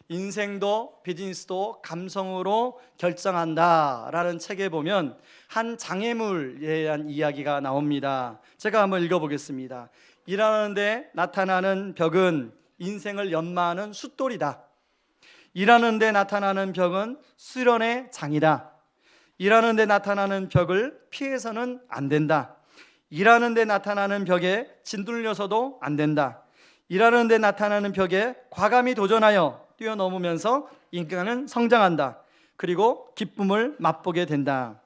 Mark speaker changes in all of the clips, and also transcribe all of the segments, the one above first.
Speaker 1: 인생도 비즈니스도 감성으로 결정한다라는 책에 보면 한 장애물에 대한 이야기가 나옵니다. 제가 한번 읽어보겠습니다. 일하는데 나타나는 벽은 인생을 연마하는 숫돌이다. 일하는데 나타나는 벽은 수련의 장이다. 일하는데 나타나는 벽을 피해서는 안 된다. 일하는데 나타나는 벽에 짓눌려서도 안 된다. 일하는데 나타나는 벽에 과감히 도전하여 뛰어넘으면서 인간은 성장한다. 그리고 기쁨을 맛보게 된다.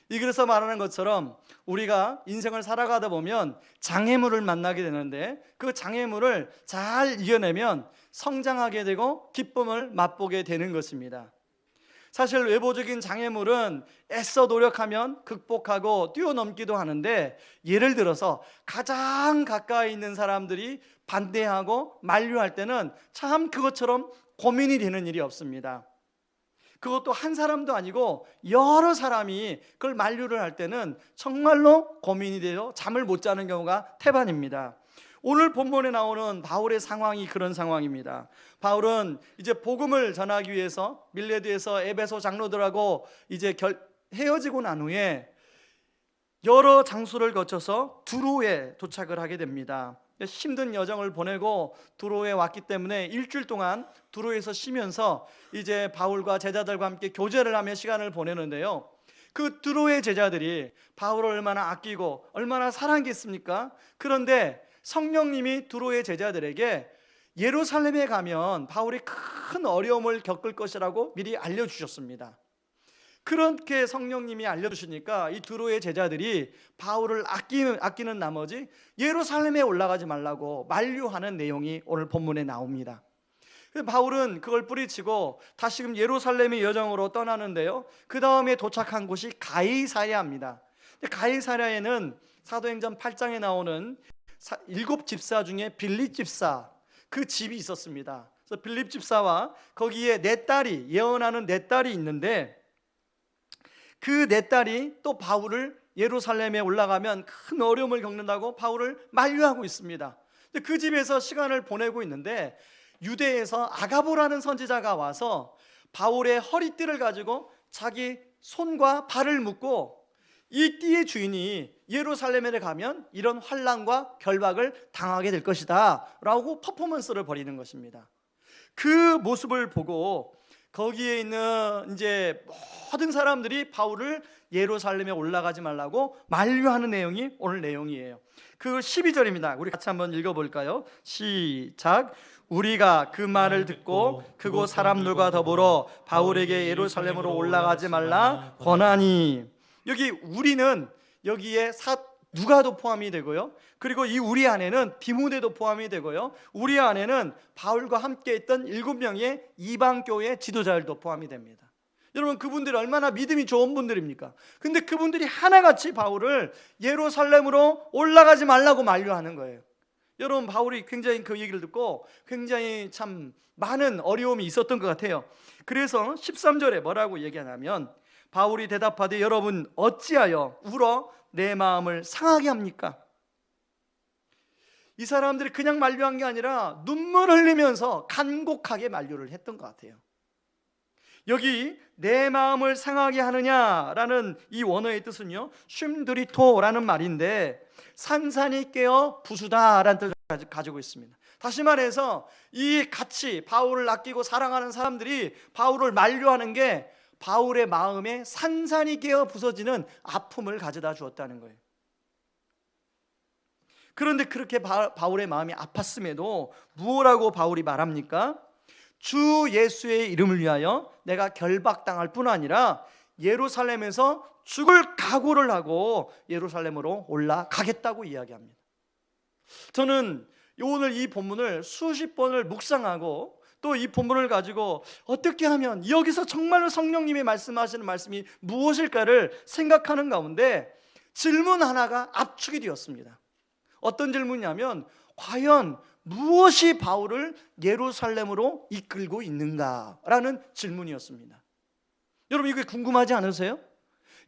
Speaker 1: 이 글에서 말하는 것처럼 우리가 인생을 살아가다 보면 장애물을 만나게 되는데 그 장애물을 잘 이겨내면 성장하게 되고 기쁨을 맛보게 되는 것입니다. 사실 외부적인 장애물은 애써 노력하면 극복하고 뛰어넘기도 하는데, 예를 들어서 가장 가까이 있는 사람들이 반대하고 만류할 때는 참 그것처럼 고민이 되는 일이 없습니다. 그것도 한 사람도 아니고 여러 사람이 그걸 만류를 할 때는 정말로 고민이 돼서 잠을 못 자는 경우가 태반입니다. 오늘 본문에 나오는 바울의 상황이 그런 상황입니다. 바울은 이제 복음을 전하기 위해서 밀레드에서 에베소 장로들하고 이제 헤어지고 난 후에 여러 장소를 거쳐서 두로에 도착을 하게 됩니다. 힘든 여정을 보내고 두로에 왔기 때문에 일주일 동안 두로에서 쉬면서 이제 바울과 제자들과 함께 교제를 하며 시간을 보내는데요, 그 두로의 제자들이 바울을 얼마나 아끼고 얼마나 사랑했습니까? 그런데 성령님이 두로의 제자들에게 예루살렘에 가면 바울이 큰 어려움을 겪을 것이라고 미리 알려주셨습니다. 그렇게 성령님이 알려주시니까 이 두로의 제자들이 바울을 아끼는 나머지 예루살렘에 올라가지 말라고 만류하는 내용이 오늘 본문에 나옵니다. 바울은 그걸 뿌리치고 다시금 예루살렘의 여정으로 떠나는데요, 그 다음에 도착한 곳이 가이사랴입니다. 가이사랴에는 사도행전 8장에 나오는 7 집사 중에 빌립 집사, 그 집이 있었습니다. 그래서 빌립 집사와 거기에 네 딸이, 예언하는 네 딸이 있는데, 그 네 딸이 또 바울을 예루살렘에 올라가면 큰 어려움을 겪는다고 바울을 만류하고 있습니다. 그 집에서 시간을 보내고 있는데 유대에서 아가보라는 선지자가 와서 바울의 허리띠를 가지고 자기 손과 발을 묶고, 이 띠의 주인이 예루살렘에 가면 이런 환난과 결박을 당하게 될 것이다 라고 퍼포먼스를 벌이는 것입니다. 그 모습을 보고 거기에 있는 이제 모든 사람들이 바울을 예루살렘에 올라가지 말라고 만류하는 내용이 오늘 내용이에요. 그 12절입니다. 우리 같이 한번 읽어볼까요? 시작. 우리가 그 말을 듣고 그곳 사람들과 더불어 바울에게 예루살렘으로 올라가지 말라 권하니. 여기 우리는 여기에 누가도 포함이 되고요, 그리고 이 우리 안에는 디모데도 포함이 되고요, 우리 안에는 바울과 함께 있던 7명의 이방교회 지도자들도 포함이 됩니다. 여러분, 그분들이 얼마나 믿음이 좋은 분들입니까? 근데 그분들이 하나같이 바울을 예루살렘으로 올라가지 말라고 만류하는 거예요. 여러분, 바울이 굉장히 그 얘기를 듣고 굉장히 참 많은 어려움이 있었던 것 같아요. 그래서 13절에 뭐라고 얘기하냐면, 바울이 대답하되 여러분 어찌하여 울어 내 마음을 상하게 합니까? 이 사람들이 그냥 만류한 게 아니라 눈물 흘리면서 간곡하게 만류를 했던 것 같아요. 여기 내 마음을 상하게 하느냐라는 이 원어의 뜻은요, 쉼드리토라는 말인데 산산이 깨어 부수다라는 뜻을 가지고 있습니다. 다시 말해서 이 같이 바울을 아끼고 사랑하는 사람들이 바울을 만류하는 게 바울의 마음에 산산이 깨어 부서지는 아픔을 가져다 주었다는 거예요. 그런데 그렇게 바울의 마음이 아팠음에도 무엇라고 바울이 말합니까? 주 예수의 이름을 위하여 내가 결박당할 뿐 아니라 예루살렘에서 죽을 각오를 하고 예루살렘으로 올라가겠다고 이야기합니다. 저는 오늘 이 본문을 수십 번을 묵상하고 또 이 본문을 가지고 어떻게 하면 여기서 정말로 성령님이 말씀하시는 말씀이 무엇일까를 생각하는 가운데 질문 하나가 압축이 되었습니다. 어떤 질문이냐면, 과연 무엇이 바울을 예루살렘으로 이끌고 있는가라는 질문이었습니다. 여러분, 이게 궁금하지 않으세요?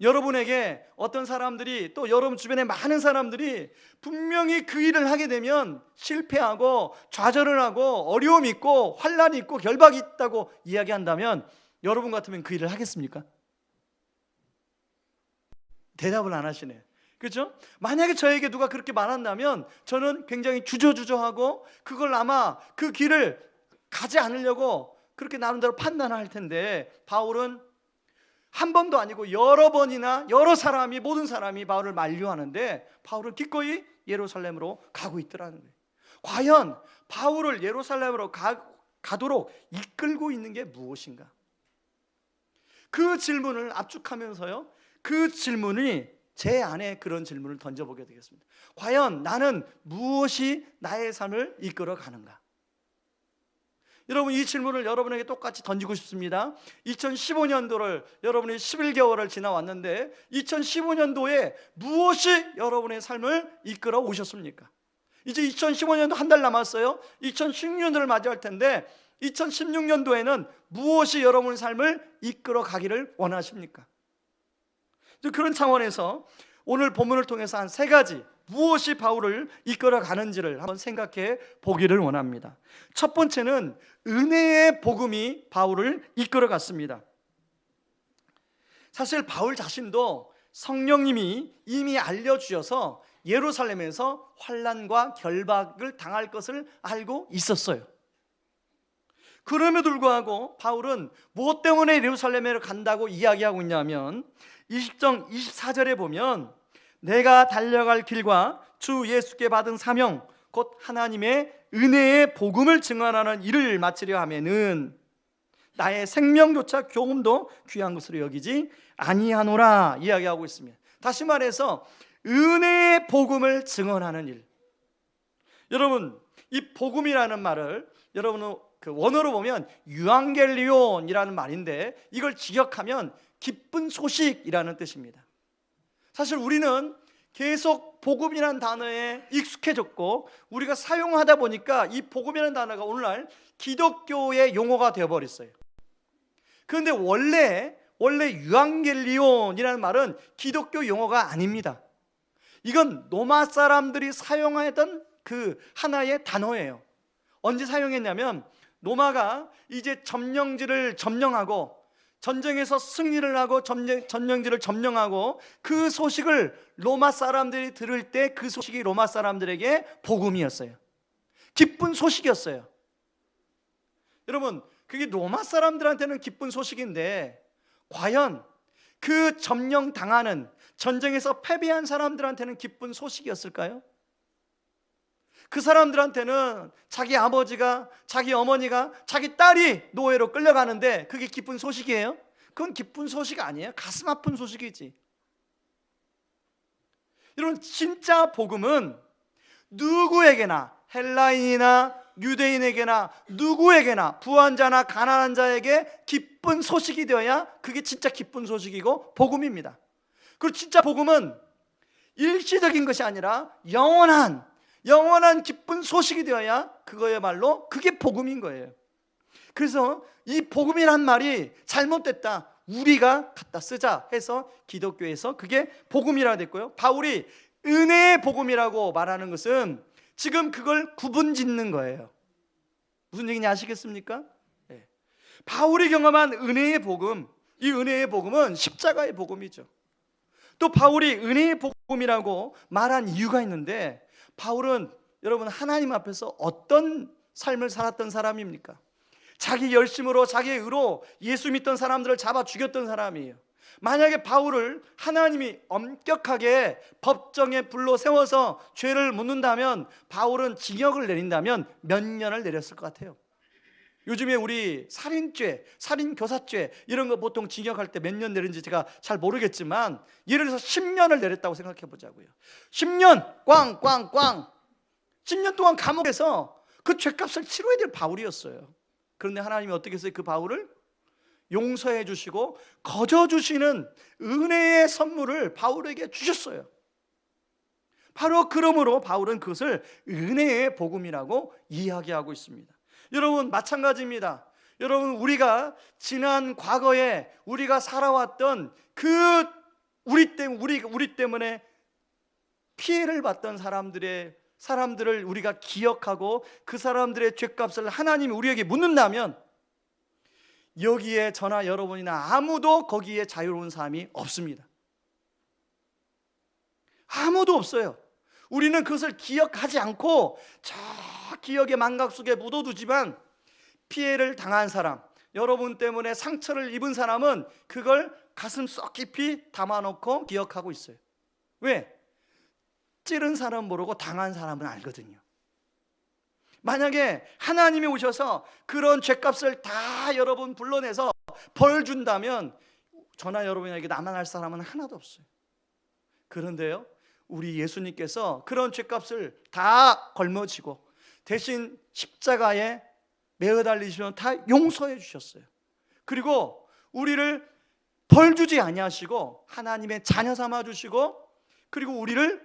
Speaker 1: 여러분에게 어떤 사람들이, 또 여러분 주변에 많은 사람들이 분명히 그 일을 하게 되면 실패하고 좌절을 하고 어려움이 있고 환난이 있고 결박이 있다고 이야기한다면 여러분 같으면 그 일을 하겠습니까? 대답을 안 하시네. 그렇죠? 만약에 저에게 누가 그렇게 말한다면 저는 굉장히 주저주저하고 그걸 아마 그 길을 가지 않으려고 그렇게 나름대로 판단할 텐데, 바울은 한 번도 아니고 여러 번이나 여러 사람이, 모든 사람이 바울을 만류하는데 바울은 기꺼이 예루살렘으로 가고 있더라는 거예요. 과연 바울을 예루살렘으로 가도록 이끌고 있는 게 무엇인가? 그 질문을 압축하면서요, 그 질문이 제 안에 그런 질문을 던져보게 되겠습니다. 과연 나는 무엇이 나의 삶을 이끌어 가는가? 여러분, 이 질문을 여러분에게 똑같이 던지고 싶습니다. 2015년도를 여러분이 11개월을 지나왔는데 2015년도에 무엇이 여러분의 삶을 이끌어 오셨습니까? 이제 2015년도 한 달 남았어요. 2016년도를 맞이할 텐데 2016년도에는 무엇이 여러분의 삶을 이끌어 가기를 원하십니까? 그런 차원에서 오늘 본문을 통해서 한 세 가지, 무엇이 바울을 이끌어 가는지를 한번 생각해 보기를 원합니다. 첫 번째는 은혜의 복음이 바울을 이끌어 갔습니다. 사실 바울 자신도 성령님이 이미 알려주셔서 예루살렘에서 환난과 결박을 당할 것을 알고 있었어요. 그럼에도 불구하고 바울은 무엇 때문에 예루살렘에 간다고 이야기하고 있냐면 20장 24절에 보면 내가 달려갈 길과 주 예수께 받은 사명 곧 하나님의 은혜의 복음을 증언하는 일을 마치려 하면은 나의 생명조차 조금도 귀한 것으로 여기지 아니하노라 이야기하고 있습니다. 다시 말해서 은혜의 복음을 증언하는 일. 여러분, 이 복음이라는 말을 여러분은 그 원어로 보면 유앙겔리온이라는 말인데 이걸 직역하면 기쁜 소식이라는 뜻입니다. 사실 우리는 계속 복음이라는 단어에 익숙해졌고 우리가 사용하다 보니까 이 복음이라는 단어가 오늘날 기독교의 용어가 되어버렸어요. 그런데 원래 유앙겔리온이라는 말은 기독교 용어가 아닙니다. 이건 로마 사람들이 사용하던 그 하나의 단어예요. 언제 사용했냐면 로마가 이제 점령지를 점령하고 전쟁에서 승리를 하고 점령지를 점령하고 그 소식을 로마 사람들이 들을 때 그 소식이 로마 사람들에게 복음이었어요. 기쁜 소식이었어요. 여러분, 그게 로마 사람들한테는 기쁜 소식인데 과연 그 점령당하는 전쟁에서 패배한 사람들한테는 기쁜 소식이었을까요? 그 사람들한테는 자기 아버지가, 자기 어머니가, 자기 딸이 노예로 끌려가는데 그게 기쁜 소식이에요? 그건 기쁜 소식 아니에요. 가슴 아픈 소식이지. 여러분, 진짜 복음은 누구에게나, 헬라인이나 유대인에게나 누구에게나, 부한 자나 가난한 자에게 기쁜 소식이 되어야 그게 진짜 기쁜 소식이고 복음입니다. 그리고 진짜 복음은 일시적인 것이 아니라 영원한 기쁜 소식이 되어야 그거야말로 그게 복음인 거예요. 그래서 이 복음이란 말이 잘못됐다, 우리가 갖다 쓰자 해서 기독교에서 그게 복음이라 됐고요. 바울이 은혜의 복음이라고 말하는 것은 지금 그걸 구분 짓는 거예요. 무슨 얘기인지 아시겠습니까? 네. 바울이 경험한 은혜의 복음, 이 은혜의 복음은 십자가의 복음이죠. 또 바울이 은혜의 복음이라고 말한 이유가 있는데, 바울은 여러분 하나님 앞에서 어떤 삶을 살았던 사람입니까? 자기 열심으로, 자기의 의로 예수 믿던 사람들을 잡아 죽였던 사람이에요. 만약에 바울을 하나님이 엄격하게 법정에 불러 세워서 죄를 묻는다면, 바울은 징역을 내린다면 몇 년을 내렸을 것 같아요. 요즘에 우리 살인죄, 살인교사죄 이런 거 보통 징역할 때 몇 년 내린지 제가 잘 모르겠지만 예를 들어서 10년을 내렸다고 생각해 보자고요. 10년 꽝꽝꽝 10년 동안 감옥에서 그 죄값을 치러야 될 바울이었어요. 그런데 하나님이 어떻게 했어요? 그 바울을 용서해 주시고 거저 주시는 은혜의 선물을 바울에게 주셨어요. 바로 그러므로 바울은 그것을 은혜의 복음이라고 이야기하고 있습니다. 여러분, 마찬가지입니다. 여러분, 우리가 지난 과거에 우리가 살아왔던 그 우리 때문에 피해를 봤던 사람들을 우리가 기억하고 그 사람들의 죄값을 하나님이 우리에게 묻는다면 여기에 저나 여러분이나 아무도 거기에 자유로운 삶이 없습니다. 아무도 없어요. 우리는 그것을 기억하지 않고 저 기억의 망각 속에 묻어두지만 피해를 당한 사람, 여러분 때문에 상처를 입은 사람은 그걸 가슴 속 깊이 담아놓고 기억하고 있어요. 왜? 찌른 사람 모르고 당한 사람은 알거든요. 만약에 하나님이 오셔서 그런 죄값을 다 여러분 불러내서 벌 준다면 저나 여러분에게 남아날 사람은 하나도 없어요. 그런데요, 우리 예수님께서 그런 죄값을 다 걸머지고 대신 십자가에 매어 달리시면 다 용서해 주셨어요. 그리고 우리를 벌 주지 아니하시고 하나님의 자녀 삼아 주시고, 그리고 우리를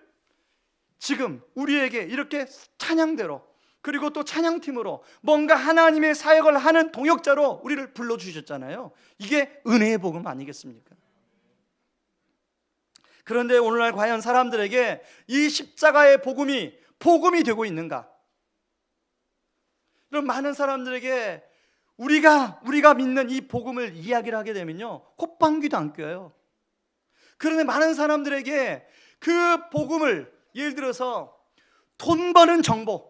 Speaker 1: 지금 우리에게 이렇게 찬양대로, 그리고 또 찬양팀으로 뭔가 하나님의 사역을 하는 동역자로 우리를 불러주셨잖아요. 이게 은혜의 복음 아니겠습니까? 그런데 오늘날 과연 사람들에게 이 십자가의 복음이 되고 있는가? 그럼 많은 사람들에게 우리가 믿는 이 복음을 이야기를 하게 되면요, 콧방귀도 안 껴요. 그런데 많은 사람들에게 그 복음을, 예를 들어서 돈 버는 정보,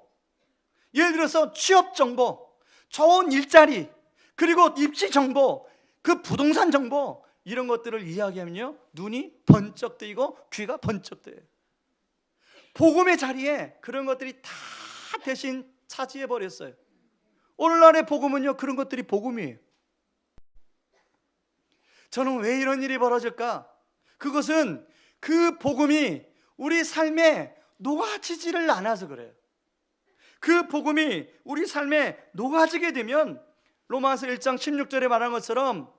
Speaker 1: 예를 들어서 취업 정보, 좋은 일자리, 그리고 입시 정보, 그 부동산 정보, 이런 것들을 이야기하면요, 눈이 번쩍 뜨이고 귀가 번쩍 뜨여요. 복음의 자리에 그런 것들이 다 대신 차지해 버렸어요. 오늘날의 복음은요, 그런 것들이 복음이에요. 저는 왜 이런 일이 벌어질까? 그것은 그 복음이 우리 삶에 녹아지지를 않아서 그래요. 그 복음이 우리 삶에 녹아지게 되면 로마서 1장 16절에 말한 것처럼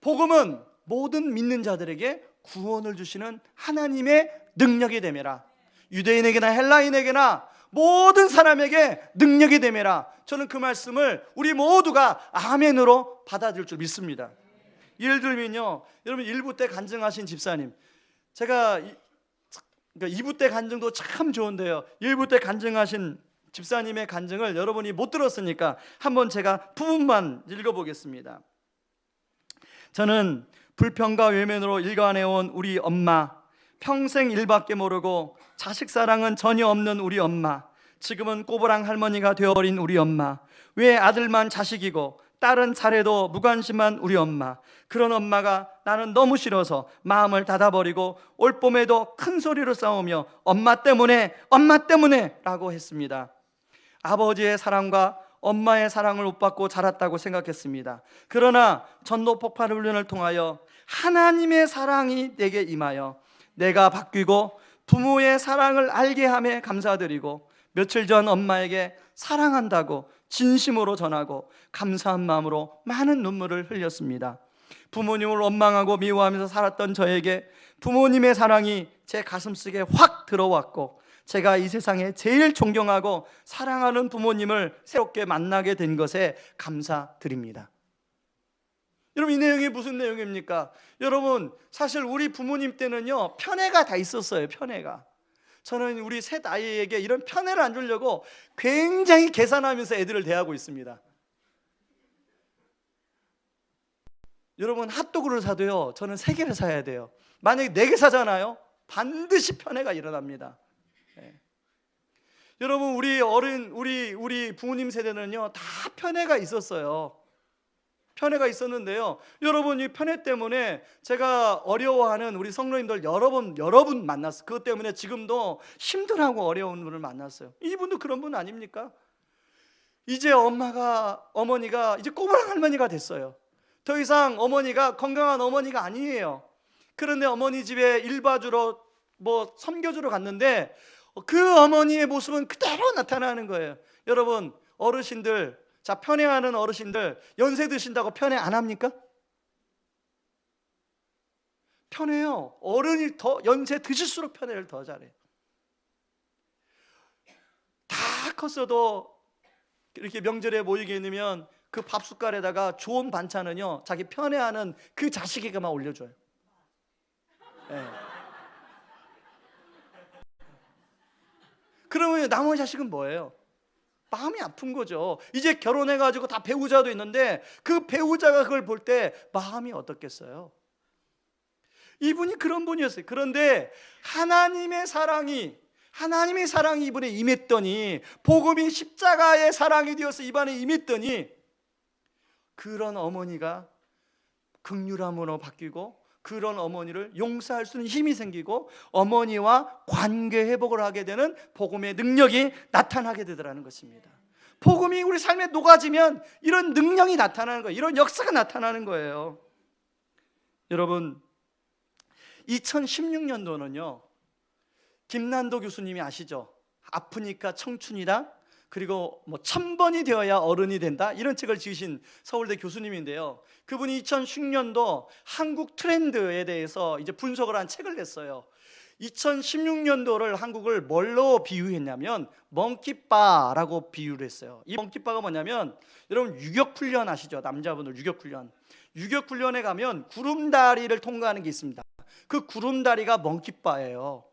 Speaker 1: 복음은 모든 믿는 자들에게 구원을 주시는 하나님의 능력이 됨이라. 유대인에게나 헬라인에게나 모든 사람에게 능력이 됨이라. 저는 그 말씀을 우리 모두가 아멘으로 받아들일 줄 믿습니다. 예를 들면요, 여러분 1부 때 간증하신 집사님, 제가 2부 때 간증도 참 좋은데요, 1부 때 간증하신 집사님의 간증을 여러분이 못 들었으니까 한번 제가 부분만 읽어보겠습니다. 저는 불평과 외면으로 일관해온 우리 엄마, 평생 일밖에 모르고 자식 사랑은 전혀 없는 우리 엄마, 지금은 꼬부랑 할머니가 되어버린 우리 엄마, 왜 아들만 자식이고 딸은 잘해도 무관심한 우리 엄마, 그런 엄마가 나는 너무 싫어서 마음을 닫아버리고 올봄에도 큰 소리로 싸우며 엄마 때문에 라고 했습니다. 아버지의 사랑과 엄마의 사랑을 못 받고 자랐다고 생각했습니다. 그러나 전도 폭발 훈련을 통하여 하나님의 사랑이 내게 임하여 내가 바뀌고 부모의 사랑을 알게 함에 감사드리고, 며칠 전 엄마에게 사랑한다고 진심으로 전하고 감사한 마음으로 많은 눈물을 흘렸습니다. 부모님을 원망하고 미워하면서 살았던 저에게 부모님의 사랑이 제 가슴속에 확 들어왔고, 제가 이 세상에 제일 존경하고 사랑하는 부모님을 새롭게 만나게 된 것에 감사드립니다. 여러분, 이 내용이 무슨 내용입니까? 여러분, 사실 우리 부모님 때는요, 편애가 다 있었어요. 편애가. 저는 우리 셋 아이에게 이런 편애를 안 주려고 굉장히 계산하면서 애들을 대하고 있습니다. 여러분, 핫도그를 사도요, 저는 3개를 사야 돼요. 만약에 4개 사잖아요, 반드시 편애가 일어납니다. 네. 여러분, 우리 부모님 세대는요, 다 편애가 있었어요. 편애가 있었는데요, 여러분, 이 편애 때문에 제가 어려워하는 우리 성도님들 여러 분 만났어요. 그것 때문에 지금도 힘들하고 어려운 분을 만났어요. 이분도 그런 분 아닙니까? 이제 어머니가 이제 꼬부랑 할머니가 됐어요. 더 이상 어머니가 건강한 어머니가 아니에요. 그런데 어머니 집에 일봐주러 섬겨주러 갔는데 그 어머니의 모습은 그대로 나타나는 거예요. 여러분, 어르신들, 자, 편애하는 어르신들, 연세 드신다고 편애 안 합니까? 편해요. 어른이 더 연세 드실수록 편애를 더 잘해요. 다 컸어도 이렇게 명절에 모이게 되면 그 밥 숟갈에다가 좋은 반찬은요, 자기 편애하는 그 자식에게만 올려줘요. 예. 그러면 나머지 자식은 뭐예요? 마음이 아픈 거죠. 이제 결혼해가지고 다 배우자도 있는데 그 배우자가 그걸 볼 때 마음이 어떻겠어요? 이분이 그런 분이었어요. 그런데 하나님의 사랑이 이분에 임했더니, 복음이 십자가의 사랑이 되어서 입안에 임했더니 그런 어머니가 긍휼함으로 바뀌고, 그런 어머니를 용서할 수 있는 힘이 생기고, 어머니와 관계 회복을 하게 되는 복음의 능력이 나타나게 되더라는 것입니다. 복음이 우리 삶에 녹아지면 이런 능력이 나타나는 거예요. 이런 역사가 나타나는 거예요. 여러분, 2016년도는요 김난도 교수님이 아시죠? 아프니까 청춘이다, 그리고 1000번이 되어야 어른이 된다, 이런 책을 지으신 서울대 교수님인데요, 그분이 2016년도 한국 트렌드에 대해서 이제 분석을 한 책을 냈어요. 2016년도를 한국을 뭘로 비유했냐면 멍키바라고 비유를 했어요. 이 멍키바가 뭐냐면, 여러분 유격훈련 아시죠? 남자분들 유격훈련에 가면 구름다리를 통과하는 게 있습니다. 그 구름다리가 멍키바예요.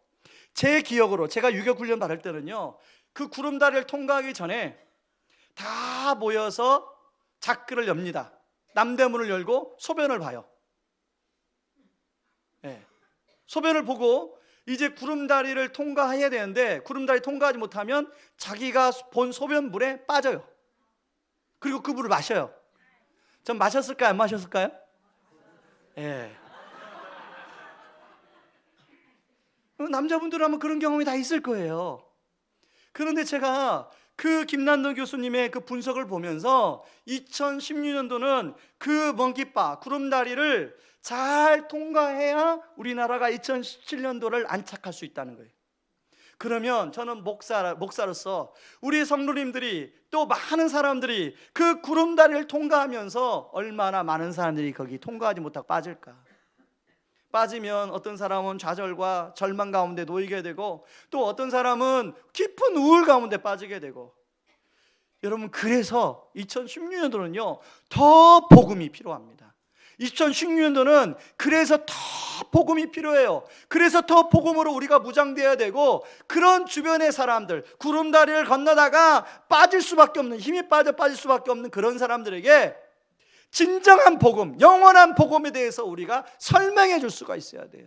Speaker 1: 제 기억으로 제가 유격훈련 받을 때는요, 그 구름다리를 통과하기 전에 다 모여서 자크를 엽니다. 남대문을 열고 소변을 봐요. 네. 소변을 보고 이제 구름다리를 통과해야 되는데, 구름다리 통과하지 못하면 자기가 본 소변물에 빠져요. 그리고 그 물을 마셔요. 전 마셨을까요? 안 마셨을까요? 예. 남자분들은 아마 그런 경험이 다 있을 거예요. 그런데 제가 그 김난도 교수님의 그 분석을 보면서 2016년도는 그 멍기바, 구름다리를 잘 통과해야 우리나라가 2017년도를 안착할 수 있다는 거예요. 그러면 저는 목사로서 우리 성도님들이, 또 많은 사람들이 그 구름다리를 통과하면서 얼마나 많은 사람들이 거기 통과하지 못하고 빠질까? 빠지면 어떤 사람은 좌절과 절망 가운데 놓이게 되고, 또 어떤 사람은 깊은 우울 가운데 빠지게 되고. 여러분, 그래서 2016년도는요 더 복음이 필요합니다. 2016년도는 그래서 더 복음이 필요해요. 그래서 더 복음으로 우리가 무장돼야 되고, 그런 주변의 사람들, 구름다리를 건너다가 빠질 수밖에 없는, 힘이 빠질 수밖에 없는 그런 사람들에게 진정한 복음, 영원한 복음에 대해서 우리가 설명해 줄 수가 있어야 돼요.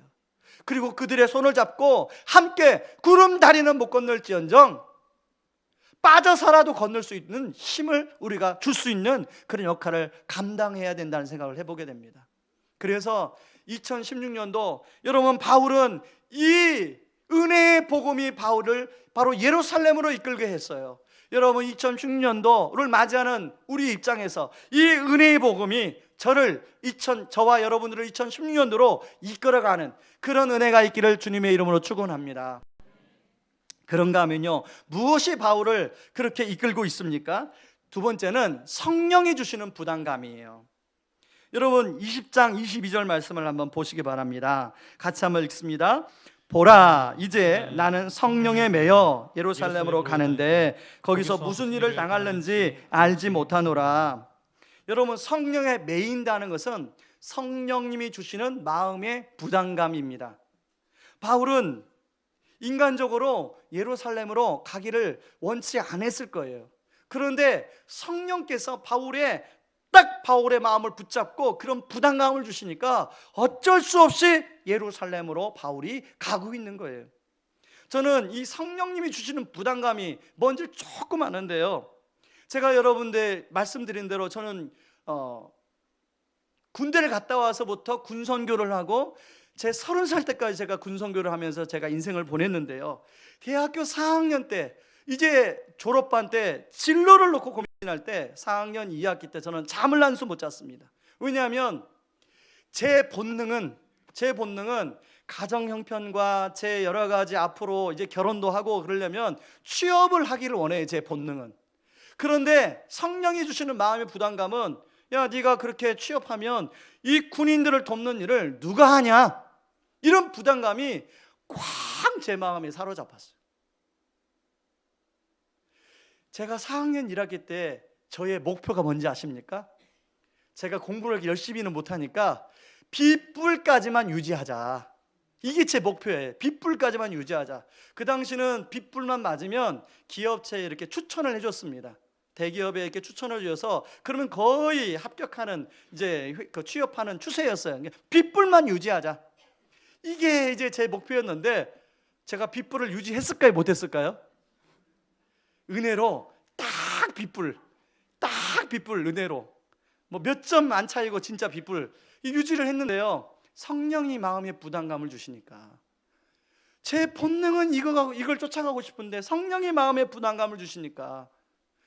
Speaker 1: 그리고 그들의 손을 잡고 함께 구름다리는 못 건널지언정 빠져서라도 건널 수 있는 힘을 우리가 줄 수 있는 그런 역할을 감당해야 된다는 생각을 해보게 됩니다. 그래서 2016년도 여러분, 바울은 이 은혜의 복음이 바울을 바로 예루살렘으로 이끌게 했어요. 여러분, 2016년도를 맞이하는 우리 입장에서 이 은혜의 복음이 저와 여러분들을 2016년도로 이끌어가는 그런 은혜가 있기를 주님의 이름으로 축원합니다. 그런가 하면요, 무엇이 바울을 그렇게 이끌고 있습니까? 두 번째는 성령이 주시는 부담감이에요. 여러분, 20장 22절 말씀을 한번 보시기 바랍니다. 같이 한번 읽습니다. 보라, 이제 나는 성령에 매여 예루살렘으로 가는데 거기서 무슨 일을 당할는지 알지 못하노라. 여러분, 성령에 매인다는 것은 성령님이 주시는 마음의 부담감입니다. 바울은 인간적으로 예루살렘으로 가기를 원치 않았을 거예요. 그런데 성령께서 바울의 마음을 붙잡고 그런 부담감을 주시니까 어쩔 수 없이 예루살렘으로 바울이 가고 있는 거예요. 저는 이 성령님이 주시는 부담감이 뭔지 조금 아는데요, 제가 여러분들 말씀드린 대로 저는 군대를 갔다 와서부터 군선교를 하고 제 30살 때까지 제가 군선교를 하면서 제가 인생을 보냈는데요, 대학교 4학년 때, 이제 졸업반 때 진로를 놓고 고민할 때 4학년 2학기 때 저는 잠을 한숨 못 잤습니다. 왜냐하면 제 본능은 가정 형편과 제 여러 가지, 앞으로 이제 결혼도 하고 그러려면 취업을 하기를 원해요, 제 본능은. 그런데 성령이 주시는 마음의 부담감은, 야, 네가 그렇게 취업하면 이 군인들을 돕는 일을 누가 하냐, 이런 부담감이 꽉 제 마음에 사로잡았어요. 제가 4학년 1학기 때 저의 목표가 뭔지 아십니까? 제가 공부를 열심히는 못하니까 B뿔까지만 유지하자, 이게 제 목표예요. 빗불까지만 유지하자. 그 당시는 빗불만 맞으면 기업체에 이렇게 추천을 해줬습니다. 대기업에 이렇게 추천을 줘서 그러면 거의 합격하는 이제 그 취업하는 추세였어요. 빗불만 유지하자. 이게 이제 제 목표였는데 제가 빗불을 유지했을까요? 못했을까요? 은혜로 딱 빗불 은혜로 뭐 몇 점 안 차이고 진짜 빗불 유지를 했는데요. 성령이 마음에 부담감을 주시니까 제 본능은 이걸 쫓아가고 싶은데 성령이 마음에 부담감을 주시니까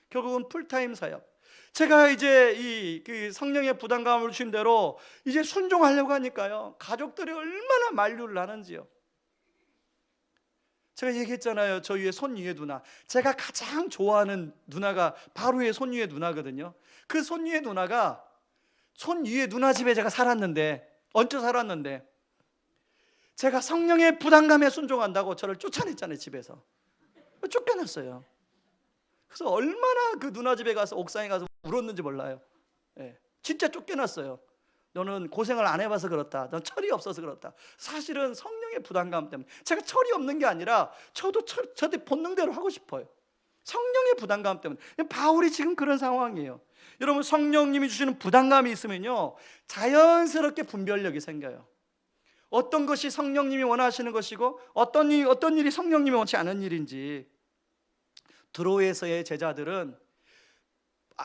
Speaker 1: 결국은 풀타임 사역. 제가 이제 그 성령의 부담감을 주신 대로 이제 순종하려고 하니까요. 가족들이 얼마나 만류를 하는지요. 제가 얘기했잖아요. 저 위에 손위에 누나. 제가 가장 좋아하는 누나가 바로 위에 손위에 누나거든요. 그 손위에 누나가 손위에 누나 집에 제가 얹혀 살았는데 제가 성령의 부담감에 순종한다고 저를 쫓아냈잖아요. 집에서 쫓겨났어요. 그래서 얼마나 그 누나 집에 가서 옥상에 가서 울었는지 몰라요. 진짜 쫓겨났어요. 너는 고생을 안 해봐서 그렇다. 넌 철이 없어서 그렇다. 사실은 성령의 부담감 때문에 제가 철이 없는 게 아니라 저도 저도 본능대로 하고 싶어요. 성령의 부담감 때문에. 바울이 지금 그런 상황이에요. 여러분 성령님이 주시는 부담감이 있으면요 자연스럽게 분별력이 생겨요. 어떤 것이 성령님이 원하시는 것이고 어떤 일이 성령님이 원치 않은 일인지. 드로에서의 제자들은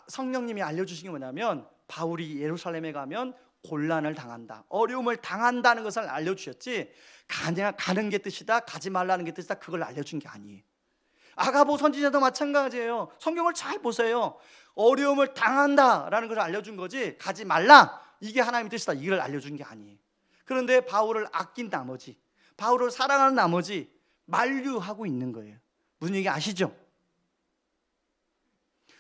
Speaker 1: 성령님이 알려주신 게 뭐냐면 바울이 예루살렘에 가면 곤란을 당한다, 어려움을 당한다는 것을 알려주셨지 가는 게 뜻이다, 가지 말라는 게 뜻이다 그걸 알려준 게 아니에요. 아가보 선지자도 마찬가지예요. 성경을 잘 보세요. 어려움을 당한다라는 것을 알려준 거지 가지 말라 이게 하나님의 뜻이다 이걸 알려준 게 아니에요. 그런데 바울을 아낀 나머지, 바울을 사랑하는 나머지 만류하고 있는 거예요. 무슨 얘기 아시죠?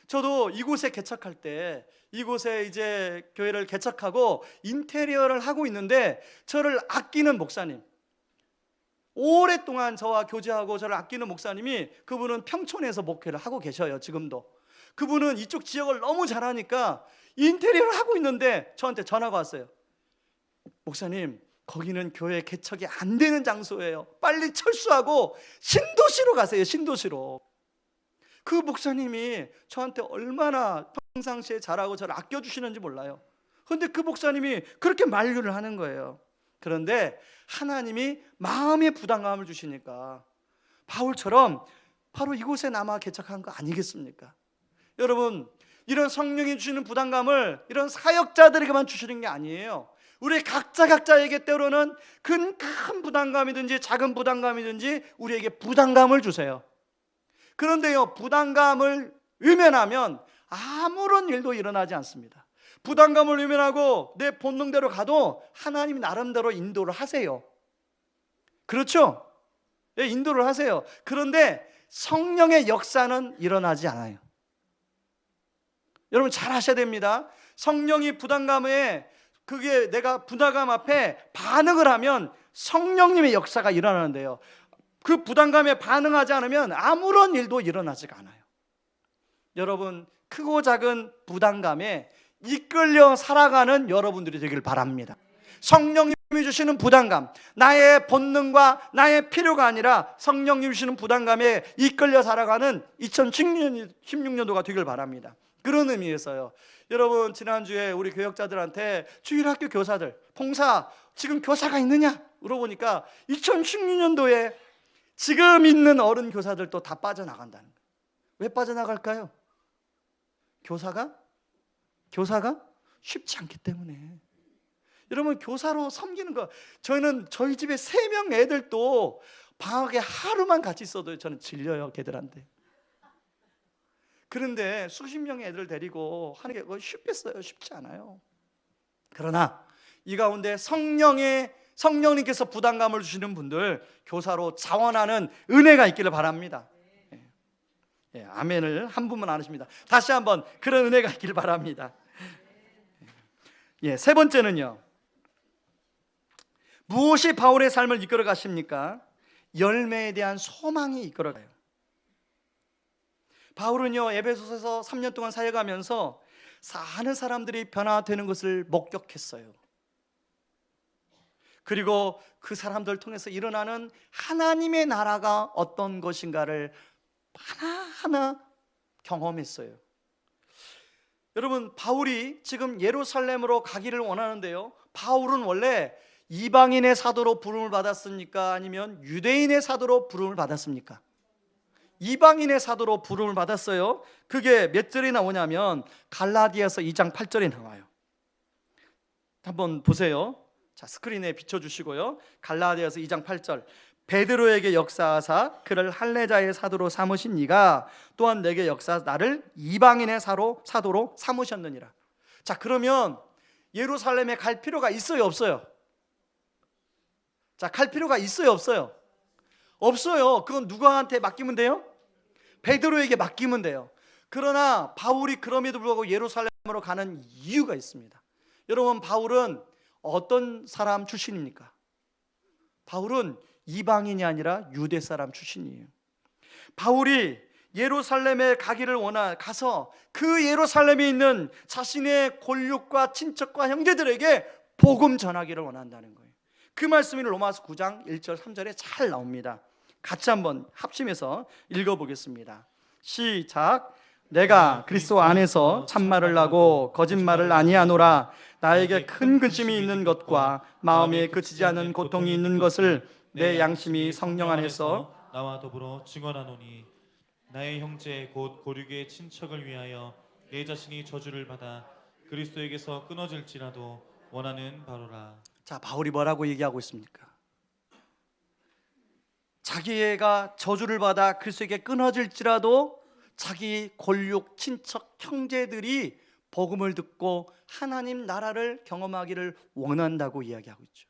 Speaker 1: 저도 이곳에 개척할 때 이곳에 이제 교회를 개척하고 인테리어를 하고 있는데 저를 아끼는 목사님, 오랫동안 저와 교제하고 저를 아끼는 목사님이 그분은 평촌에서 목회를 하고 계셔요. 지금도. 그분은 이쪽 지역을 너무 잘하니까 인테리어를 하고 있는데 저한테 전화가 왔어요. 목사님 거기는 교회 개척이 안 되는 장소예요. 빨리 철수하고 신도시로 가세요. 신도시로. 그 목사님이 저한테 얼마나 평상시에 잘하고 저를 아껴주시는지 몰라요. 그런데 그 목사님이 그렇게 만류를 하는 거예요. 그런데 하나님이 마음의 부담감을 주시니까 바울처럼 바로 이곳에 남아 개척한 거 아니겠습니까? 여러분 이런 성령이 주시는 부담감을 이런 사역자들에게만 주시는 게 아니에요. 우리 각자에게 때로는 큰 부담감이든지 작은 부담감이든지 우리에게 부담감을 주세요. 그런데요 부담감을 외면하면 아무런 일도 일어나지 않습니다. 부담감을 외면하고 내 본능대로 가도 하나님이 나름대로 인도를 하세요. 그렇죠? 네, 인도를 하세요. 그런데 성령의 역사는 일어나지 않아요. 여러분 잘 하셔야 됩니다. 성령이 부담감에 그게 내가 부담감 앞에 반응을 하면 성령님의 역사가 일어나는데요. 그 부담감에 반응하지 않으면 아무런 일도 일어나지가 않아요. 여러분 크고 작은 부담감에 이끌려 살아가는 여러분들이 되길 바랍니다. 성령님이 주시는 부담감, 나의 본능과 나의 필요가 아니라 성령님이 주시는 부담감에 이끌려 살아가는 2016년도가 되길 바랍니다. 그런 의미에서요. 여러분 지난주에 우리 교역자들한테 주일학교 교사들 봉사 지금 교사가 있느냐 물어보니까 2016년도에 지금 있는 어른 교사들도 다 빠져나간다는 거예요. 왜 빠져나갈까요? 교사가 쉽지 않기 때문에. 여러분 교사로 섬기는 거, 저희는 저희 집에 3명 애들도 방학에 하루만 같이 있어도 저는 질려요 걔들한테. 그런데 수십 명의 애들 데리고 하는 게 쉽겠어요? 쉽지 않아요. 그러나 이 가운데 성령님께서 부담감을 주시는 분들 교사로 자원하는 은혜가 있기를 바랍니다. 예, 아멘을 한 분만 안 하십니다. 다시 한번 그런 은혜가 있기를 바랍니다. 예, 세 번째는요. 무엇이 바울의 삶을 이끌어 가십니까? 열매에 대한 소망이 이끌어 가요. 바울은요 에베소서에서 3년 동안 사역하면서 사는 사람들이 변화되는 것을 목격했어요. 그리고 그 사람들 통해서 일어나는 하나님의 나라가 어떤 것인가를 하나하나 경험했어요. 여러분, 바울이 지금 예루살렘으로 가기를 원하는데요, 바울은 원래 이방인의 사도로 부름을 받았습니까? 아니면 유대인의 사도로 부름을 받았습니까? 이방인의 사도로 부름을 받았어요. 그게 몇 절에 나오냐면 갈라디아서 2장 8절에 나와요. 한번 보세요. 자, 스크린에 비춰주시고요. 갈라디아서 2장 8절. 베드로에게 역사하사 그를 할례자의 사도로 삼으신 이가 또한 내게 역사하사 나를 이방인의 사도로 삼으셨느니라. 자, 그러면 예루살렘에 갈 필요가 있어요, 없어요? 자, 갈 필요가 있어요, 없어요? 없어요. 그건 누구한테 맡기면 돼요? 베드로에게 맡기면 돼요. 그러나 바울이 그럼에도 불구하고 예루살렘으로 가는 이유가 있습니다. 여러분, 바울은 어떤 사람 출신입니까? 바울은 이방인이 아니라 유대 사람 출신이에요. 바울이 예루살렘에 가기를 가서 그 예루살렘에 있는 자신의 골육과 친척과 형제들에게 복음 전하기를 원한다는 거예요. 그 말씀이 로마서 9장 1절 3절에 잘 나옵니다. 같이 한번 합심해서 읽어보겠습니다. 시작. 내가 그리스도 안에서 참말을 하고 거짓말을 아니하노라. 나에게 큰 근심이 있는 것과 마음에 그치지 않은 고통이 있는 것을 내 양심이 성령 안에서
Speaker 2: 나와 더불어 증언하노니 나의 형제 곧 고륙의 친척을 위하여 내 자신이 저주를 받아 그리스도에게서 끊어질지라도 원하는 바로라.
Speaker 1: 자, 바울이 뭐라고 얘기하고 있습니까? 자기가 저주를 받아 그리스도에게 끊어질지라도 자기 골육 친척 형제들이 복음을 듣고 하나님 나라를 경험하기를 원한다고 이야기하고 있죠.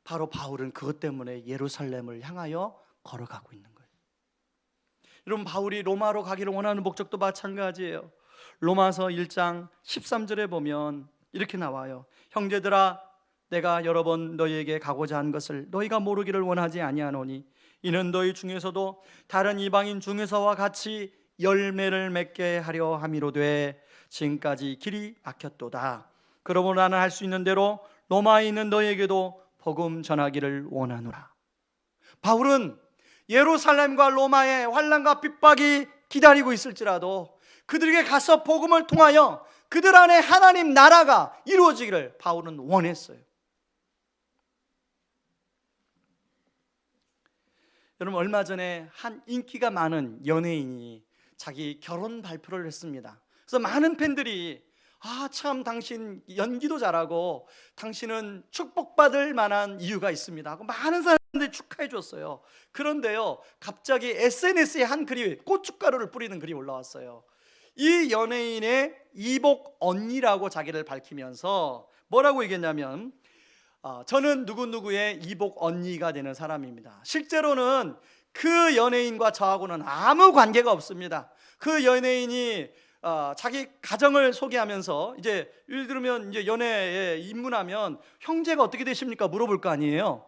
Speaker 1: 바로 바울은 그것 때문에 예루살렘을 향하여 걸어가고 있는 거예요. 여러분, 바울이 로마로 가기를 원하는 목적도 마찬가지예요. 로마서 1장 13절에 보면 이렇게 나와요. 형제들아, 내가 여러 번 너희에게 가고자 한 것을 너희가 모르기를 원하지 아니하노니 이는 너희 중에서도 다른 이방인 중에서와 같이 열매를 맺게 하려 함이로되 지금까지 길이 막혔도다. 그러므로 나는 할 수 있는 대로 로마에 있는 너희에게도 복음 전하기를 원하노라. 바울은 예루살렘과 로마의 환난과 핍박이 기다리고 있을지라도 그들에게 가서 복음을 통하여 그들 안에 하나님 나라가 이루어지기를 바울은 원했어요. 여러분, 얼마 전에 한 인기가 많은 연예인이 자기 결혼 발표를 했습니다. 그래서 많은 팬들이 참 당신 연기도 잘하고 당신은 축복받을 만한 이유가 있습니다 하고 많은 사람들이 축하해 줬어요. 그런데요, 갑자기 SNS에 한 글이, 고춧가루를 뿌리는 글이 올라왔어요. 이 연예인의 이복 언니라고 자기를 밝히면서 뭐라고 얘기했냐면 저는 누구누구의 이복 언니가 되는 사람입니다. 실제로는 그 연예인과 저하고는 아무 관계가 없습니다. 그 연예인이 자기 가정을 소개하면서 이제 예를 들면 이제 연애에 입문하면 형제가 어떻게 되십니까? 물어볼 거 아니에요.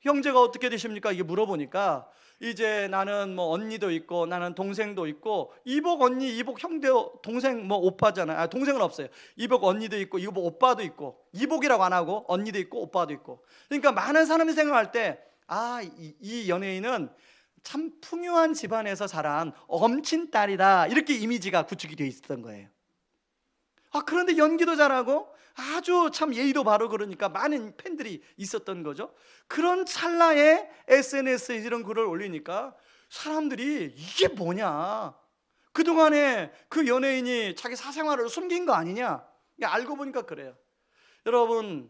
Speaker 1: 형제가 어떻게 되십니까? 이게 물어보니까 이제 나는 뭐 언니도 있고 나는 동생도 있고, 이복 언니, 이복 형제, 동생 뭐 오빠잖아요. 동생은 없어요. 이복 언니도 있고 이복 오빠도 있고, 이복이라고 안 하고 언니도 있고 오빠도 있고. 그러니까 많은 사람이 생각할 때 이 연예인은 참 풍요한 집안에서 자란 엄친딸이다, 이렇게 이미지가 구축이 되어 있었던 거예요. 그런데 연기도 잘하고 아주 참 예의도 바르고 그러니까 많은 팬들이 있었던 거죠. 그런 찰나에 SNS에 이런 글을 올리니까 사람들이 이게 뭐냐, 그동안에 그 연예인이 자기 사생활을 숨긴 거 아니냐, 알고 보니까 그래요. 여러분,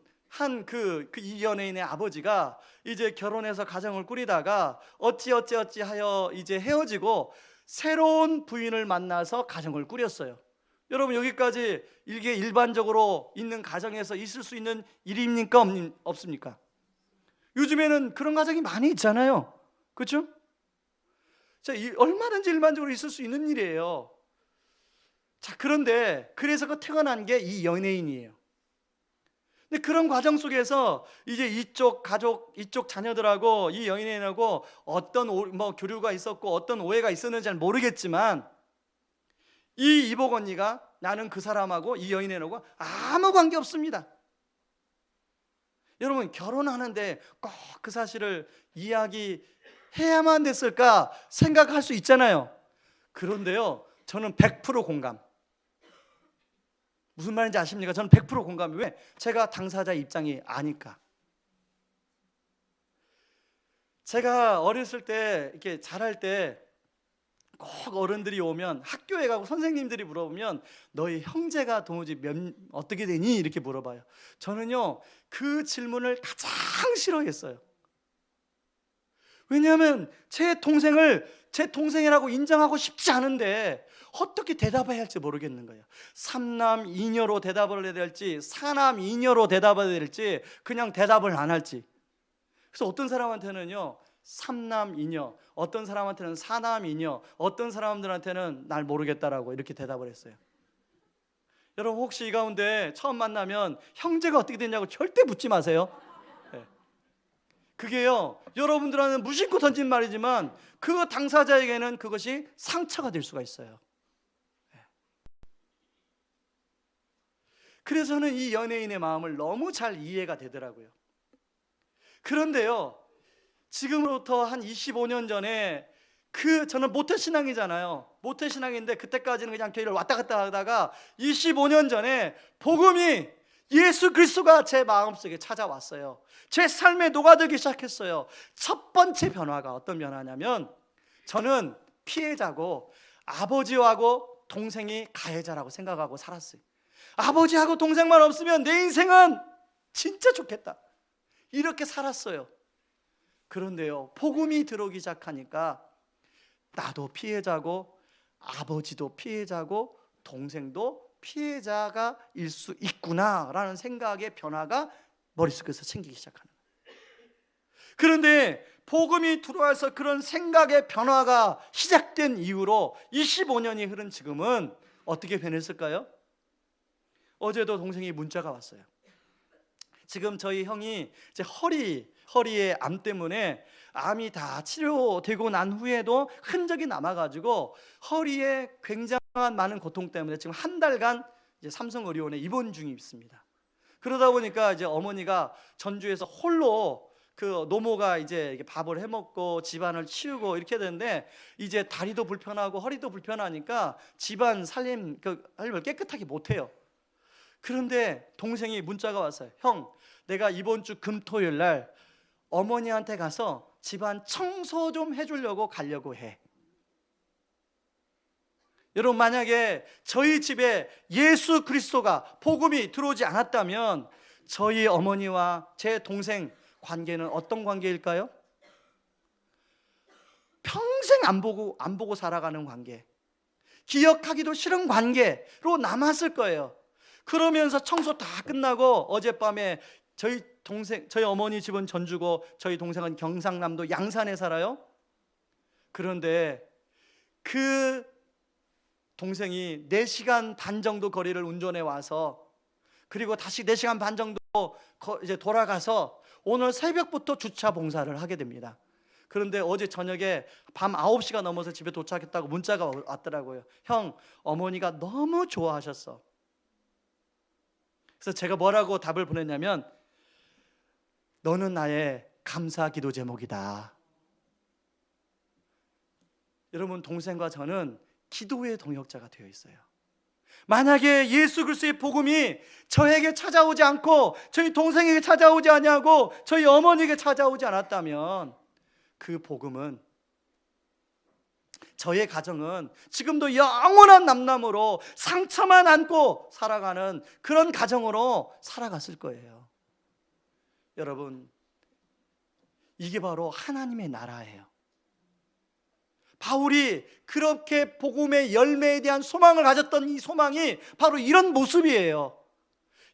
Speaker 1: 이 연예인의 아버지가 이제 결혼해서 가정을 꾸리다가 어찌 하여 이제 헤어지고 새로운 부인을 만나서 가정을 꾸렸어요. 여러분, 여기까지 이게 일반적으로 있는 가정에서 있을 수 있는 일입니까? 없습니까? 요즘에는 그런 가정이 많이 있잖아요. 그렇죠? 얼마든지 일반적으로 있을 수 있는 일이에요. 자, 그런데 그래서 그 태어난 게 이 연예인이에요. 근데 그런 과정 속에서 이제 이쪽 가족, 이쪽 자녀들하고 이 연예인하고 어떤 교류가 있었고 어떤 오해가 있었는지 잘 모르겠지만 이 이복 언니가 나는 그 사람하고 이 여인하고 아무 관계 없습니다. 여러분, 결혼하는데 꼭 그 사실을 이야기해야만 됐을까 생각할 수 있잖아요. 그런데요, 저는 100% 공감. 무슨 말인지 아십니까? 저는 100% 공감이. 왜? 제가 당사자 입장이 아니까. 제가 어렸을 때 이렇게 자랄 때 꼭 어른들이 오면, 학교에 가고 선생님들이 물어보면 너희 형제가 도무지 어떻게 되니? 이렇게 물어봐요. 저는요, 그 질문을 가장 싫어했어요. 왜냐하면 제 동생을 제 동생이라고 인정하고 싶지 않은데 어떻게 대답해야 할지 모르겠는 거예요. 삼남 이녀로 대답을 해야 될지, 사남 이녀로 대답을 해야 될지, 그냥 대답을 안 할지. 그래서 어떤 사람한테는요 삼남 이녀, 어떤 사람한테는 사남 이녀, 어떤 사람들한테는 날 모르겠다라고 이렇게 대답을 했어요. 여러분, 혹시 이 가운데 처음 만나면 형제가 어떻게 됐냐고 절대 묻지 마세요. 네. 그게요, 여러분들한테는 무심코 던진 말이지만 그 당사자에게는 그것이 상처가 될 수가 있어요. 네. 그래서 저는 이 연예인의 마음을 너무 잘 이해가 되더라고요. 그런데요, 지금으로부터 한 25년 전에 저는 모태신앙이잖아요. 모태신앙인데 그때까지는 그냥 교회를 왔다 갔다 하다가 25년 전에 복음이, 예수 그리스도가 제 마음속에 찾아왔어요. 제 삶에 녹아들기 시작했어요. 첫 번째 변화가 어떤 변화냐면, 저는 피해자고 아버지하고 동생이 가해자라고 생각하고 살았어요. 아버지하고 동생만 없으면 내 인생은 진짜 좋겠다, 이렇게 살았어요. 그런데요, 복음이 들어오기 시작하니까 나도 피해자고 아버지도 피해자고 동생도 피해자가 일 수 있구나라는 생각의 변화가 머릿속에서 생기기 시작하는 거예요. 그런데 복음이 들어와서 그런 생각의 변화가 시작된 이후로 25년이 흐른 지금은 어떻게 변했을까요? 어제도 동생이 문자가 왔어요. 지금 저희 형이 이제 허리에 암 때문에, 암이 다 치료되고 난 후에도 흔적이 남아가지고 허리에 굉장한 많은 고통 때문에 지금 한 달간 이제 삼성의료원에 입원 중에 있습니다. 그러다 보니까 이제 어머니가 전주에서 홀로, 그 노모가 이제 밥을 해먹고 집안을 치우고 이렇게 되는데, 이제 다리도 불편하고 허리도 불편하니까 집안 살림을 깨끗하게 못해요. 그런데 동생이 문자가 왔어요. 형, 내가 이번 주 금토요일 날 어머니한테 가서 집안 청소 좀 해주려고 가려고 해. 여러분, 만약에 저희 집에 예수 그리스도가, 복음이 들어오지 않았다면 저희 어머니와 제 동생 관계는 어떤 관계일까요? 평생 안 보고 살아가는 관계, 기억하기도 싫은 관계로 남았을 거예요. 그러면서 청소 다 끝나고 어젯밤에 저희 어머니 집은 전주고 저희 동생은 경상남도 양산에 살아요. 그런데 그 동생이 4시간 반 정도 거리를 운전해 와서, 그리고 다시 4시간 반 정도 이제 돌아가서 오늘 새벽부터 주차 봉사를 하게 됩니다. 그런데 어제 저녁에 밤 9시가 넘어서 집에 도착했다고 문자가 왔더라고요. 형, 어머니가 너무 좋아하셨어. 그래서 제가 뭐라고 답을 보냈냐면, 너는 나의 감사 기도 제목이다. 여러분, 동생과 저는 기도의 동역자가 되어 있어요. 만약에 예수 그리스도의 복음이 저에게 찾아오지 않고 저희 동생에게 찾아오지 않냐고 저희 어머니에게 찾아오지 않았다면, 그 복음은, 저의 가정은 지금도 영원한 남남으로 상처만 안고 살아가는 그런 가정으로 살아갔을 거예요. 여러분, 이게 바로 하나님의 나라예요. 바울이 그렇게 복음의 열매에 대한 소망을 가졌던 이 소망이 바로 이런 모습이에요.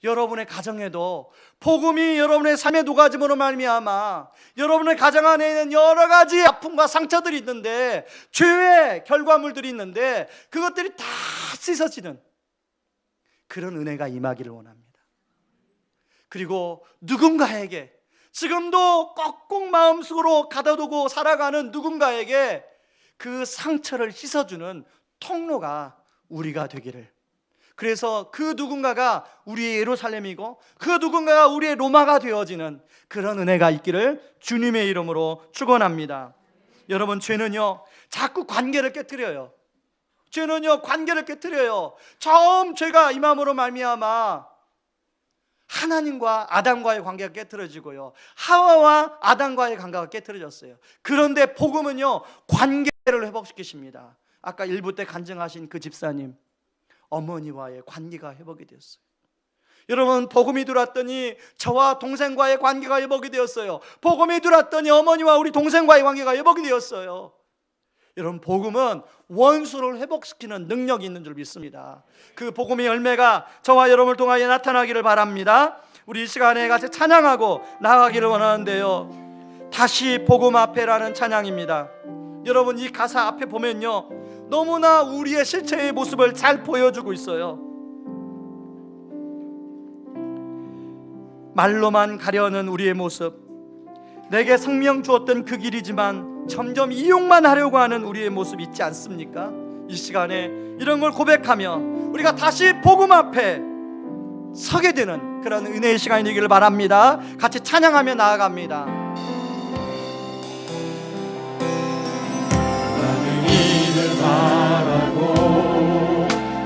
Speaker 1: 여러분의 가정에도 복음이 여러분의 삶에 녹아짐으로 말미암아 여러분의 가정 안에 있는 여러 가지 아픔과 상처들이 있는데, 죄의 결과물들이 있는데, 그것들이 다 씻어지는 그런 은혜가 임하기를 원합니다. 그리고 누군가에게, 지금도 꼭꼭 마음속으로 가둬두고 살아가는 누군가에게 그 상처를 씻어주는 통로가 우리가 되기를, 그래서 그 누군가가 우리의 예루살렘이고 그 누군가가 우리의 로마가 되어지는 그런 은혜가 있기를 주님의 이름으로 축원합니다. 여러분, 죄는요 자꾸 관계를 깨뜨려요. 죄는요 관계를 깨뜨려요. 처음 죄가 임함으로 말미암아 하나님과 아담과의 관계가 깨트려지고요, 하와와 아담과의 관계가 깨트려졌어요. 그런데 복음은요 관계를 회복시키십니다. 아까 일부 때 간증하신 그 집사님, 어머니와의 관계가 회복이 되었어요. 여러분, 복음이 들어왔더니 저와 동생과의 관계가 회복이 되었어요. 복음이 들어왔더니 어머니와 우리 동생과의 관계가 회복이 되었어요. 여러분, 복음은 원수를 회복시키는 능력이 있는 줄 믿습니다. 그 복음의 열매가 저와 여러분을 통하여 나타나기를 바랍니다. 우리 이 시간에 같이 찬양하고 나아가기를 원하는데요, 다시 복음 앞에라는 찬양입니다. 여러분, 이 가사 앞에 보면요 너무나 우리의 실체의 모습을 잘 보여주고 있어요. 말로만 가려는 우리의 모습, 내게 생명 주었던 그 길이지만 점점 이용만 하려고 하는 우리의 모습 있지 않습니까? 이 시간에 이런 걸 고백하며 우리가 다시 복음 앞에 서게 되는 그런 은혜의 시간이 되기를 바랍니다. 같이 찬양하며 나아갑니다.
Speaker 2: 많은 이들 바라고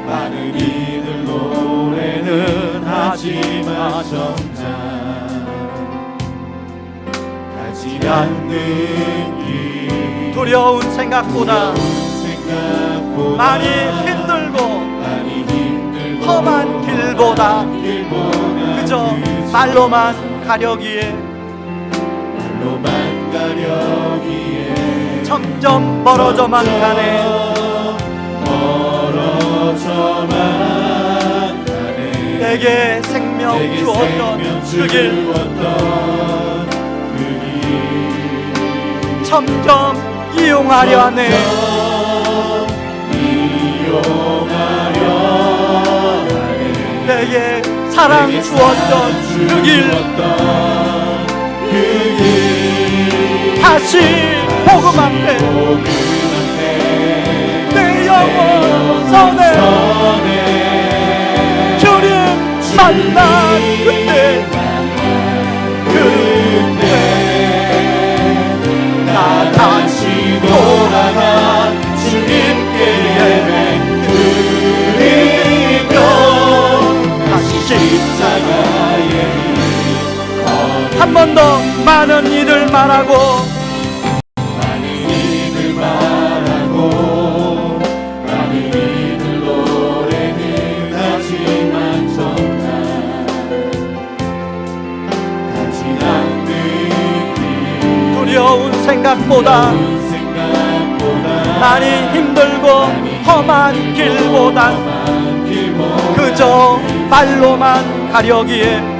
Speaker 2: 많은 이들 노래는 하지만 정작 가지 않는 길,
Speaker 1: 두려운 생각보다 많이 힘들고 험한 길보다 그저 말로만 가려기에 점점 멀어져만 가네. 내게 생명 주었던 그 길 점점 이용하려 하네. 내게 사랑 주었던 그 길 다시 복음 앞에 내 영혼 선에 주님 만난 그때 나 다시 돌아가 주님께 예배 드리며 다시 십자가에 한 번 더 많은 이들 말하고 많은 이들 노래는 하지만 정작 가지 않는 두려운 생각보다 많이 힘들고 험한 길보단 그저 말로만 가려기에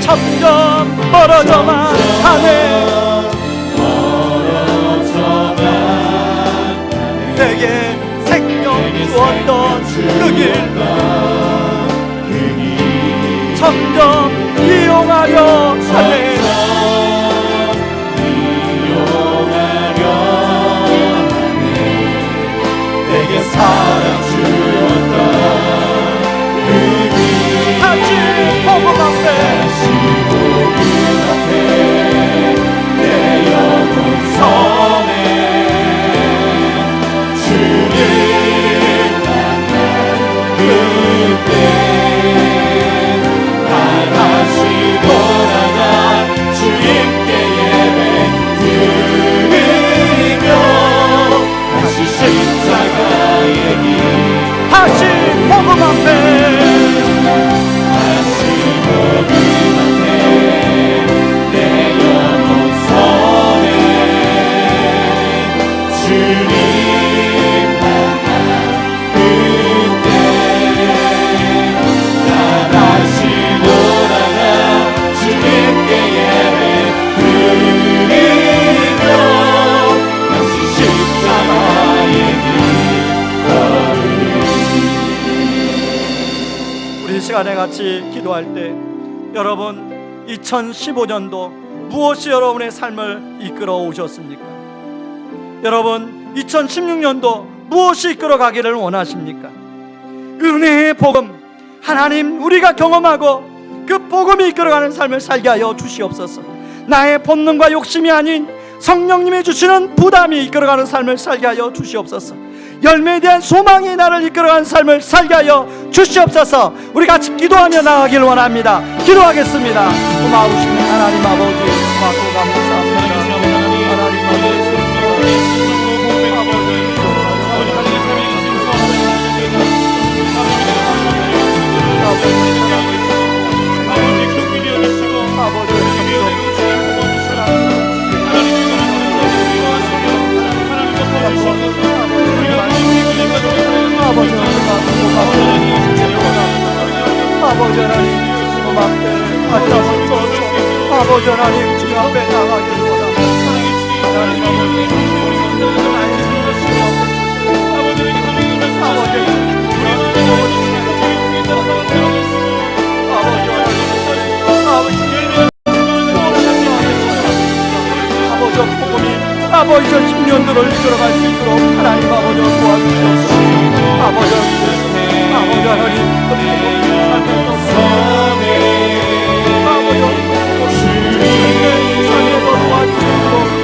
Speaker 1: 점점 멀어져만 하네. 내게 생명 주었던 그 길 점점 이용하려 하네. 내게 사랑 주었던 그 길 다시 복음 앞에 내 영혼 선에 주님 만난 그때 나 다시 돌아가 주님께 예배 드리며 다시 십자가의 길 다시 복음 앞에 내 영혼 선에 주님 만난 그때 나 다시 돌아가 주님께 예배 드리며 다시 십자가의 길 걸으리. 우리 시간에 같이 기도할 때 여러분, 2015년도 무엇이 여러분의 삶을 이끌어 오셨습니까? 여러분, 2016년도 무엇이 이끌어가기를 원하십니까? 은혜의 복음, 하나님 우리가 경험하고 그 복음이 이끌어가는 삶을 살게 하여 주시옵소서. 나의 본능과 욕심이 아닌 성령님이 주시는 부담이 이끌어가는 삶을 살게 하여 주시옵소서. 열매에 대한 소망이 나를 이끌어가는 삶을 살게 하여 주시옵소서. 우리 같이 기도하며 나아가길 원합니다. 기도하겠습니다. 고마우신 하나님 아버지, 고맙고 감사합니다. 하나님 아버지, 아버지 하나님 주님 앞에 맞잡아서 아버지 하나님 주님 앞에 나가기를 원합니다. 하나님 아버지 10년도를 이끌어갈 수 있도록 하나님 아버지 도와주시옵소서. 아버지 하나님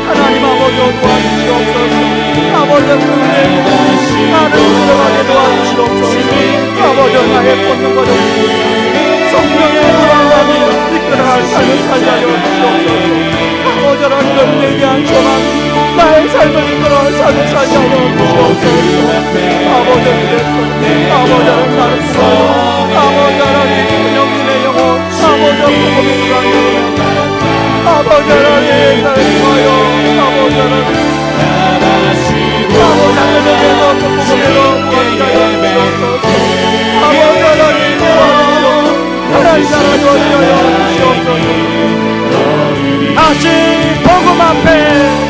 Speaker 1: 하나님 아버지 도와주시옵소서. 아버지 나를 이끌어가게 도와주시옵소서. 아버지 나의 본능과 성령의 불안함이 이끌어갈 삶을 살게 하여 주시옵소서. 아버지 하나님 은혜에 대한 소망 나의 삶을 이끌어갈 삶을 살게 하여 주시옵소서. 아버지 하나님 나를 구하여 아버지 하나님 영혼의 영혼 아버지 복음이 불안해 아버지 하나님 나를 구하여 아버지 하나님 하나님께서 복음으로 구하게 하여 주시옵소서. 아버지 하나님 도와주시옵소서. 하나님 나라를 위하여 주시옵소서. 다시 복음 앞에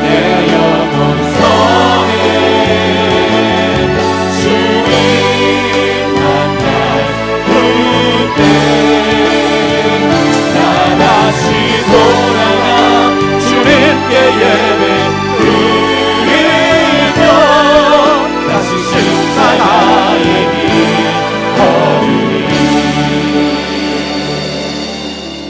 Speaker 1: 내 영혼 성에 주님 만날 그때 나 다시 돌아가 주님께 예배 드리며 다시 승산하의 길 걸으리.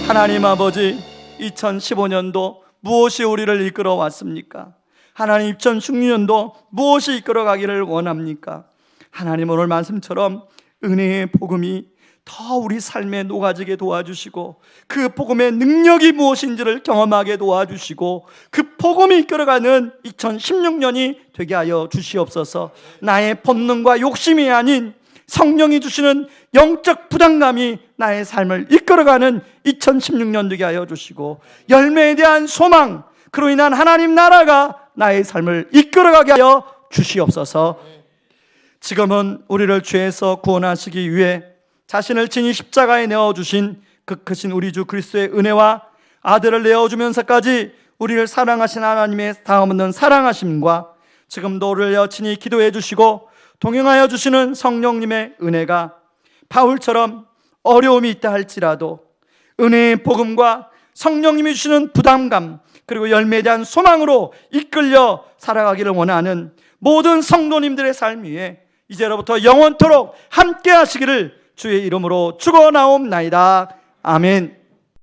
Speaker 1: 하나님 아버지, 2015년도 무엇이 우리를 이끌어 왔습니까? 하나님 2016년도 무엇이 이끌어가기를 원합니까? 하나님 오늘 말씀처럼 은혜의 복음이 더 우리 삶에 녹아지게 도와주시고 그 복음의 능력이 무엇인지를 경험하게 도와주시고 그 복음이 이끌어가는 2016년이 되게 하여 주시옵소서. 나의 본능과 욕심이 아닌 성령이 주시는 영적 부담감이 나의 삶을 이끌어가는 2016년 되게 하여 주시고 열매에 대한 소망, 그로 인한 하나님 나라가 나의 삶을 이끌어가게 하여 주시옵소서. 지금은 우리를 죄에서 구원하시기 위해 자신을 친히 십자가에 내어주신 그 크신 우리 주 그리스도의 은혜와 아들을 내어주면서까지 우리를 사랑하신 하나님의 다음없는 사랑하심과 지금도 우리를 여친히 기도해 주시고 동행하여 주시는 성령님의 은혜가 바울처럼 어려움이 있다 할지라도 은혜의 복음과 성령님이 주시는 부담감 그리고 열매에 대한 소망으로 이끌려 살아가기를 원하는 모든 성도님들의 삶 위에 이제로부터 영원토록 함께 하시기를 주의 이름으로 축원하옵나이다. 아멘.